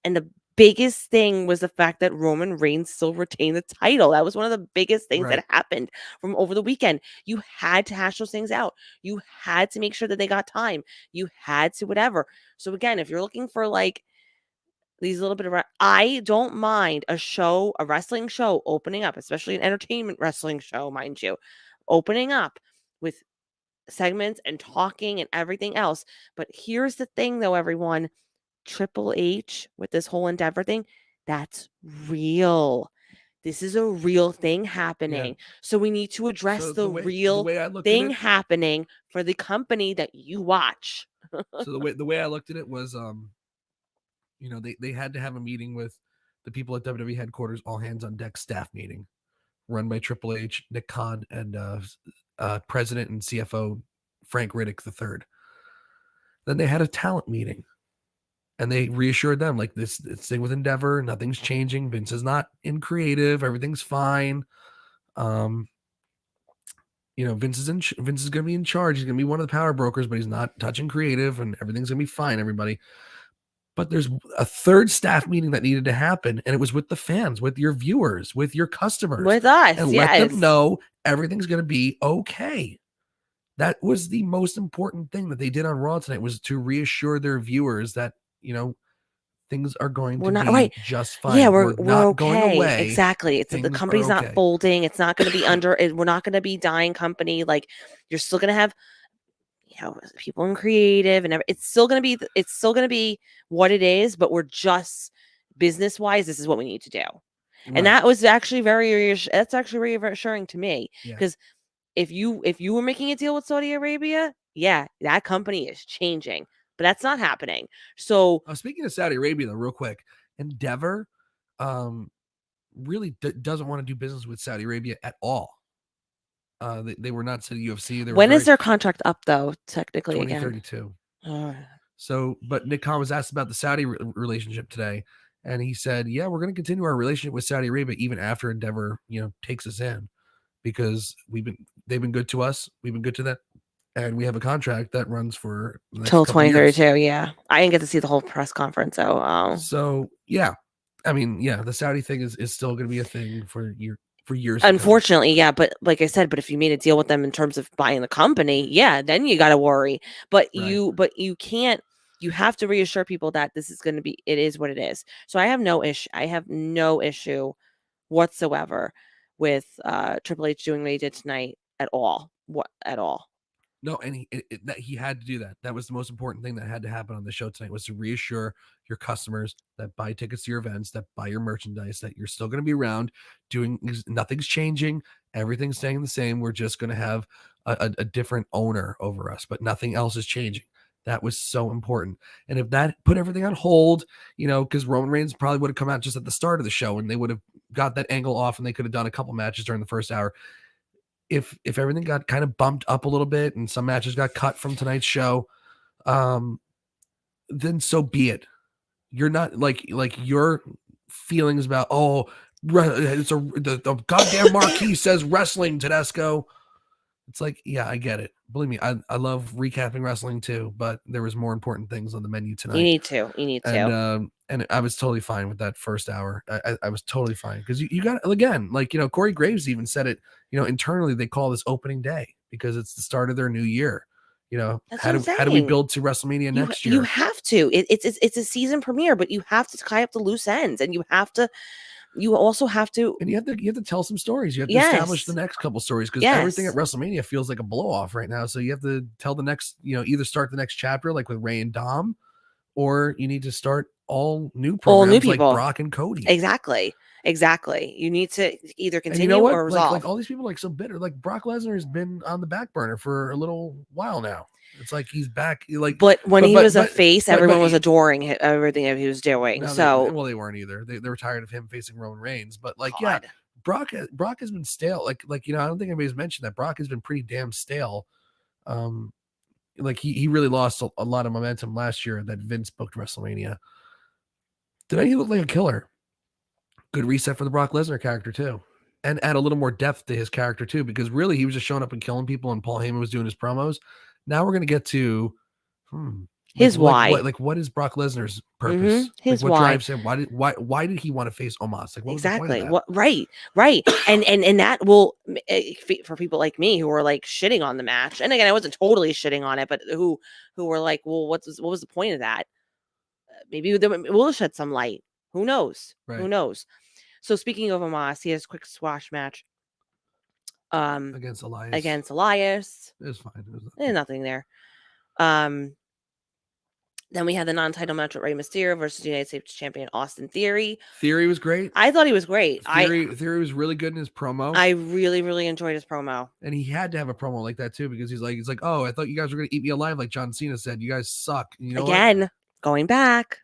And the biggest thing was the fact that Roman Reigns still retained the title. That was one of the biggest things that happened from over the weekend. You had to hash those things out. You had to make sure that they got time. You had to whatever. So again, if you're looking for like these little bit of, I don't mind a wrestling show opening up, especially an entertainment wrestling show, mind you, opening up with segments and talking and everything else. But here's the thing though, everyone, Triple H with this whole Endeavor thing, that's real. This is a real thing happening. Yeah. So we need to address the real thing happening for the company that you watch. So the way I looked at it was, they had to have a meeting with the people at WWE headquarters, all hands on deck staff meeting, run by Triple H, Nick Khan, and President and CFO Frank Riddick III. Then they had a talent meeting, and they reassured them like this thing with Endeavor, nothing's changing. Vince is not in creative, everything's fine. Vince is Vince is going to be in charge. He's going to be one of the power brokers, but he's not touching creative, and everything's going to be fine. Everybody. But there's a third staff meeting that needed to happen, and it was with the fans, with your viewers, with your customers, with us, and let them know everything's going to be okay. That was the most important thing that they did on Raw tonight, was to reassure their viewers that, things are going to be just fine. Yeah, we're not okay. going away. Exactly. It's the company's not folding. It's not going to be we're not going to be dying company. Like, you're still going to have people in creative and it's still going to be what it is, but we're just business wise, this is what we need to do. Right. And that was actually very reassuring to me, because if you were making a deal with Saudi Arabia, that company is changing, but that's not happening. So speaking of Saudi Arabia, though, real quick, Endeavor really doesn't want to do business with Saudi Arabia at all. They were not to the UFC. When is their contract up, though? Technically, 2032. So, but Nick Khan was asked about the Saudi relationship today, and he said, "Yeah, we're going to continue our relationship with Saudi Arabia even after Endeavor, takes us in, because they've been good to us, we've been good to them, and we have a contract that runs for till 2032. Yeah, I didn't get to see the whole press conference, so yeah, I mean, the Saudi thing is still going to be a thing for years. Unfortunately, but like I said, if you made a deal with them in terms of buying the company, then you got to worry. But you can't. You have to reassure people that this is going to be. It is what it is. So I have no issue whatsoever with Triple H doing what he did tonight at all. At all? No, and he had to do that. That was the most important thing that had to happen on the show tonight, was to reassure your customers that buy tickets to your events, that buy your merchandise, that you're still going to be around. Nothing's changing. Everything's staying the same. We're just going to have a different owner over us, but nothing else is changing. That was so important. And if that put everything on hold, because Roman Reigns probably would have come out just at the start of the show, and they would have got that angle off, and they could have done a couple matches during the first hour. If everything got kind of bumped up a little bit and some matches got cut from tonight's show, then so be it. You're not like your feelings about, the goddamn marquee says wrestling, Tedesco. It's like, I get it. Believe me, I love recapping wrestling too, but there was more important things on the menu tonight. You need to. And I was totally fine with that first hour. I was totally fine, because you got, again, Corey Graves even said it, internally they call this opening day because it's the start of their new year. How do we build to WrestleMania next year? You have to. It's a season premiere, but you have to tie up the loose ends, and you also have to, and you have to tell some stories. You have to establish the next couple stories, because everything at WrestleMania feels like a blow off right now. So you have to tell the next, either start the next chapter like with Ray and Dom, or you need to start all new programs like Brock and Cody. Exactly. You need to either continue or resolve. Like all these people so bitter. Like Brock Lesnar has been on the back burner for a little while now. It's like he's back. But when he was a face, everyone was adoring everything that he was doing. They weren't either. They were tired of him facing Roman Reigns. But Brock has been stale. I don't think anybody's mentioned that Brock has been pretty damn stale. He really lost a lot of momentum last year that Vince booked WrestleMania. Tonight he looked like a killer. Good reset for the Brock Lesnar character too, and add a little more depth to his character too, because really he was just showing up and killing people, and Paul Heyman was doing his promos. Now we're gonna get to his why. What is Brock Lesnar's purpose? His what why drives him? Why did he want to face Omos? What was the point of that? Right. And that will, for people like me who were shitting on the match, and again, I wasn't totally shitting on it, but who were like, well, what was the point of that? Maybe we'll shed some light. Who knows? Right. Who knows? So speaking of Omos, he has a quick squash match. Against Elias. It was fine. There's nothing there. Then we had the non-title match with Rey Mysterio versus United States Champion Austin Theory. Theory was great. I thought he was great. Theory was really good in his promo. I really, really enjoyed his promo. And he had to have a promo like that too, because he's like, oh, I thought you guys were gonna eat me alive, like John Cena said. You guys suck. Going back.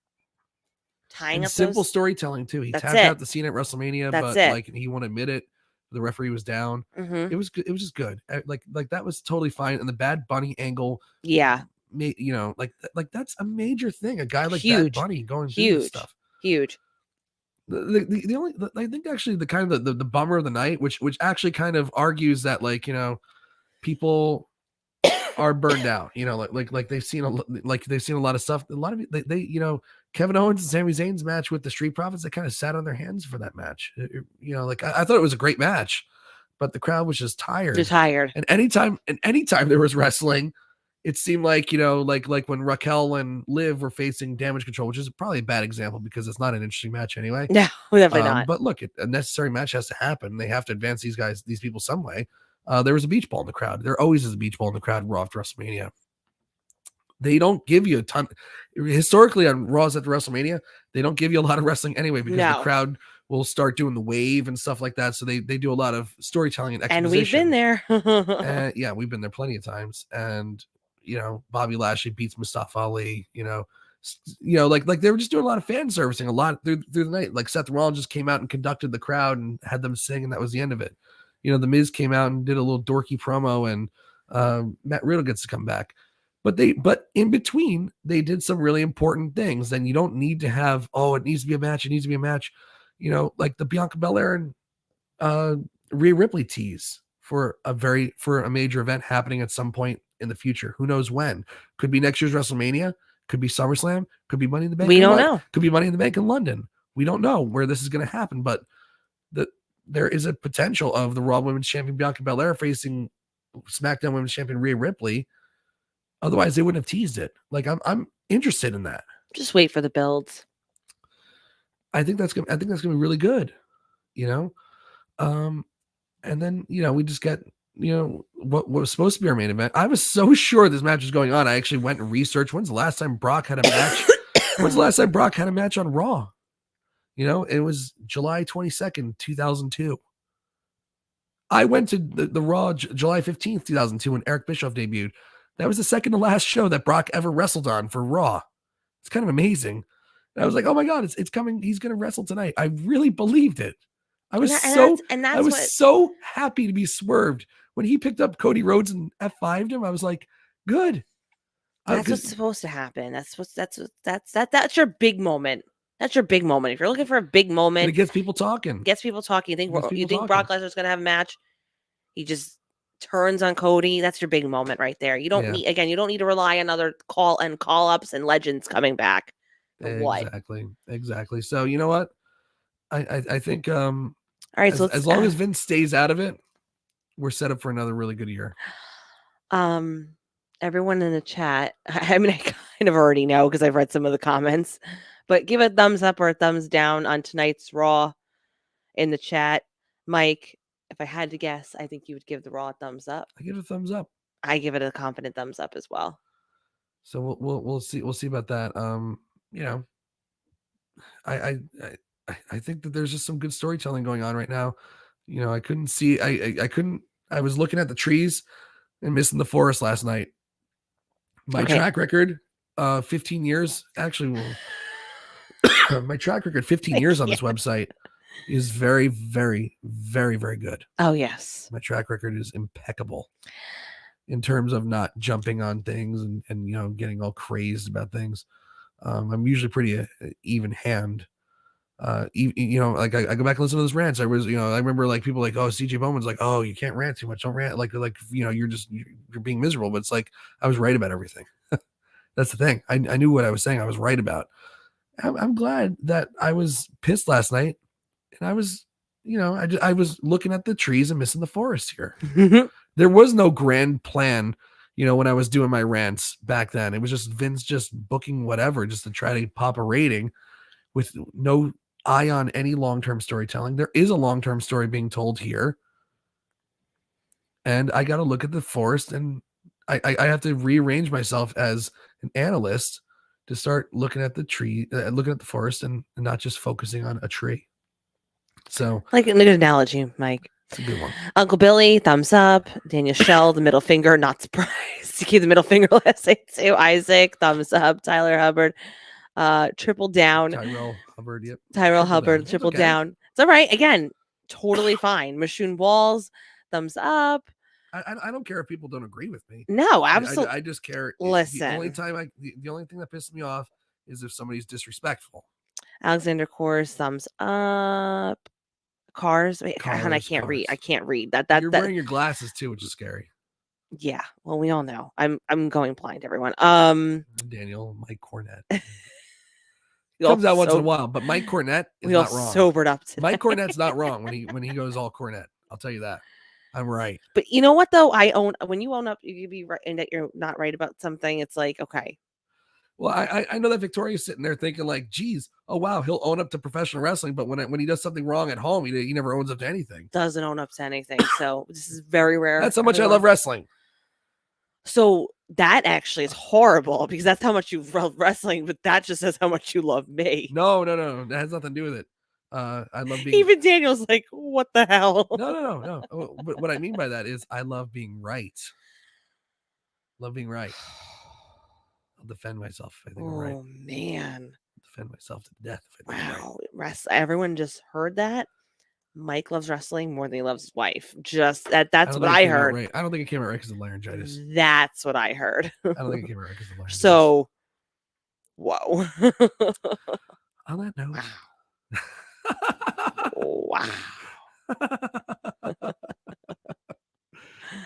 Tying up simple storytelling too. He tapped out the scene at WrestleMania, but he won't admit it. The referee was down. Mm-hmm. It was good. It was just good. Like that was totally fine. And the Bad Bunny angle, that's a major thing. A guy like Bad Bunny going through this stuff, huge. The only, I think actually the kind of the bummer of the night, which actually kind of argues that people are burned out. You know, like they've seen a lot of stuff. A lot of they you know, Kevin Owens and Sami Zayn's match with the Street Profits, they kind of sat on their hands for that match. You know, like I thought it was a great match, but the crowd was just tired. They're tired. And anytime there was wrestling, it seemed like, you know, like when Raquel and Liv were facing Damage Control, which is probably a bad example because it's not an interesting match anyway. No, definitely not. But look, a necessary match has to happen. They have to advance these people some way. There was a beach ball in the crowd. There always is a beach ball in the crowd Raw after WrestleMania. They don't give you a ton. Historically on Raws after WrestleMania, they don't give you a lot of wrestling anyway because the crowd will start doing the wave and stuff like that. So they do a lot of storytelling and exposition. And we've been there. Yeah, we've been there plenty of times. And, you know, Bobby Lashley beats Mustafa Ali, you know, like they were just doing a lot of fan servicing a lot through the night. Like Seth Rollins just came out and conducted the crowd and had them sing, and that was the end of it. You know, The Miz came out and did a little dorky promo, and Matt Riddle gets to come back. But in between, they did some really important things. And you don't need to have, it needs to be a match. It needs to be a match. You know, like the Bianca Belair and Rhea Ripley tease for a major event happening at some point in the future. Who knows when? Could be next year's WrestleMania. Could be SummerSlam. Could be Money in the Bank. We don't know. Could be Money in the Bank in London. We don't know where this is going to happen, but there is a potential of the Raw Women's Champion Bianca Belair facing SmackDown Women's Champion Rhea Ripley. Otherwise, they wouldn't have teased it. Like I'm interested in that. Just wait for the builds. I think that's gonna be really good. You know, and then you know we just get what was supposed to be our main event. I was so sure this match was going on. I actually went and researched when's the last time Brock had a match. When's the last time Brock had a match on Raw? You know, it was July 22nd, 2002. I went to the Raw July 15th, 2002 when Eric Bischoff debuted. That was the second to last show that Brock ever wrestled on for Raw. It's kind of amazing. And I was like, oh my God, it's coming. He's going to wrestle tonight. I really believed it. I was so happy to be swerved. When he picked up Cody Rhodes and F5'd him, I was like, good. That's what's supposed to happen. That's your big moment. That's your big moment. If you're looking for a big moment, and it gets people talking. You think Brock Lesnar's going to have a match? He just turns on Cody. That's your big moment right there. You don't need to rely on other call-ups and legends coming back. Exactly. So you know what? I think all right. So as long as Vince stays out of it, we're set up for another really good year. Everyone in the chat, I mean, I kind of already know because I've read some of the comments, but give a thumbs up or a thumbs down on tonight's Raw in the chat. Mike, if I had to guess, I think you would give the Raw a thumbs up. I give it a thumbs up. I give it a confident thumbs up as well. So we'll see about that. You know, I think that there's just some good storytelling going on right now. You know, I couldn't see. I was looking at the trees and missing the forest last night. My track record, 15 years. Actually, my track record, 15 years on this website is very, very, very, very good. Oh, yes. My track record is impeccable in terms of not jumping on things and you know, getting all crazed about things. I'm usually pretty even hand. You know, like I go back and listen to those rants. I remember like people like, oh, CJ Bowman's like, oh, you can't rant too much. Don't rant. Like, you know, you're being miserable, but it's like, I was right about everything. That's the thing. I knew what I was saying. I was right about. I'm glad that I was pissed last night and I was, you know, I was looking at the trees and missing the forest here. There was no grand plan, you know, when I was doing my rants back then. It was just Vince just booking whatever just to try to pop a rating with no eye on any long-term storytelling. There is a long-term story being told here. And I got to look at the forest and I have to rearrange myself as an analyst to start looking at the tree, looking at the forest and not just focusing on a tree. So like a good analogy, Mike. It's a good one. Uncle Billy, thumbs up. Daniel Shell, the middle finger, not surprised. To keep the middle finger last night too. Isaac, thumbs up. Tyler Hubbard, triple down. Tyrell Hubbard, yep. Tyrell Hubbard, triple down. It's all right. Again, totally fine. Mashoon Walls, thumbs up. I don't care if people don't agree with me. No, absolutely. I just care. Listen. The only thing that pisses me off is if somebody's disrespectful. Alexander Kors, thumbs up. Cars. Wait, I can't read. I can't read. That You're wearing your glasses too, which is scary. Yeah. Well, we all know. I'm going blind, everyone. Daniel, Mike Cornette. We all Comes out once in a so- while, but Mike Cornette is we all not wrong. sobered up today. Mike Cornette's not wrong when he goes all Cornette. I'll tell you that. I'm right. But you know what though? When you own up, you can be right and that you're not right about something. It's like, okay. Well, I know that Victoria's sitting there thinking like, geez, oh wow, he'll own up to professional wrestling, but when he does something wrong at home, he never owns up to anything. Doesn't own up to anything. So this is very rare. That's how much I love wrestling. So that actually is horrible because that's how much you love wrestling, but that just says how much you love me. No. That has nothing to do with it. I love being. Even Daniel's like, what the hell? No. But what I mean by that is I love being right. Love being right. I'll defend myself if I think I'm right. Oh man. Defend myself to death if I think I'm right. Everyone just heard that. Mike loves wrestling more than he loves his wife. Just that's what think I it came out heard. right. I don't think it came out right because of laryngitis. That's what I heard. I don't think it came out right because of laryngitis. So, whoa. On that note. Wow.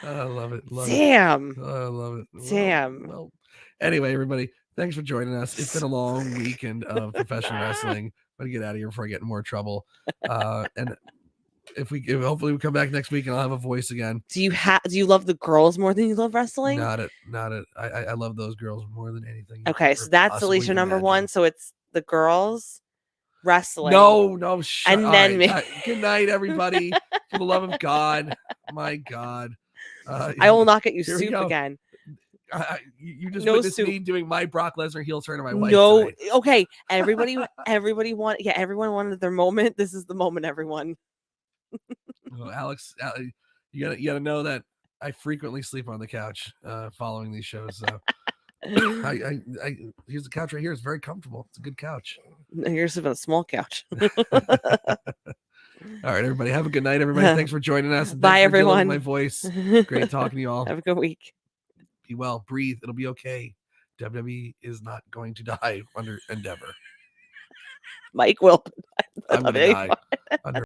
I love it. Damn. I love it. Damn. Well, anyway, everybody, thanks for joining us. It's been a long weekend of professional wrestling. I'm gonna get out of here before I get in more trouble. And if hopefully we come back next week and I'll have a voice again. Do you love the girls more than you love wrestling? Not it. I love those girls more than anything. Okay, so that's Alicia number one. So it's the girls wrestling. No, and then me. Good night, everybody. For the love of God, my God. I will not get you soup again. You just witnessed me doing my Brock Lesnar heel turn to my wife. No, tonight. Okay. Everybody everyone wanted their moment. This is the moment, everyone. Well, Alex, you gotta know that I frequently sleep on the couch following these shows. So here's the couch right here. It's very comfortable. It's a good couch. You're sleeping on a small couch. All right, everybody. Have a good night, everybody. Thanks for joining us. Bye, everyone. My voice. Great talking to you all. Have a good week. Be well. Breathe. It'll be okay. WWE is not going to die under Endeavor. Mike will. I'm going to die under